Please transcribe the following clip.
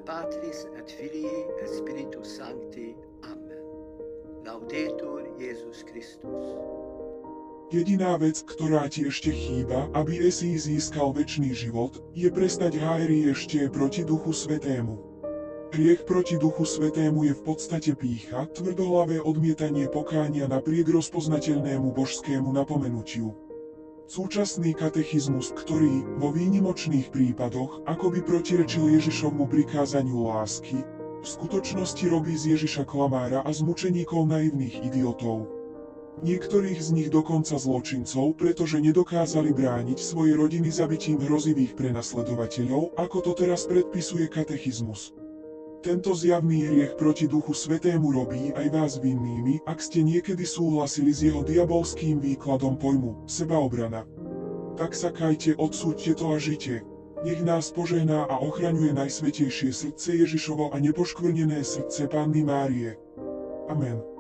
Patris et Filii et Spiritus Sancti. Amen. Laudetur Jesus Christus. Jediná vec, ktorá ti ešte chýba, aby si získal večný život, je prestať hájri ešte proti Duchu Svätému. Hriech proti Duchu Svätému je v podstate pýcha, tvrdohlavé odmietanie pokánia napriek rozpoznateľnému božskému napomenutiu. Súčasný katechizmus, ktorý, vo výnimočných prípadoch, akoby protirečil Ježišovmu prikázaniu lásky, v skutočnosti robí z Ježiša klamára a z mučeníkov naivných idiotov. Niektorých z nich dokonca zločincov, pretože nedokázali brániť svoje rodiny zabitím hrozivých prenasledovateľov, ako to teraz predpisuje katechizmus. Tento zjavný hriech proti Duchu Svätému robí aj vás vinnými, ak ste niekedy súhlasili s jeho diabolským výkladom pojmu sebaobrana. Tak sa kajte, odsúďte to a žite. Nech nás požehná a ochraňuje Najsvätejšie srdce Ježišovo a nepoškvrnené srdce Panny Márie. Amen.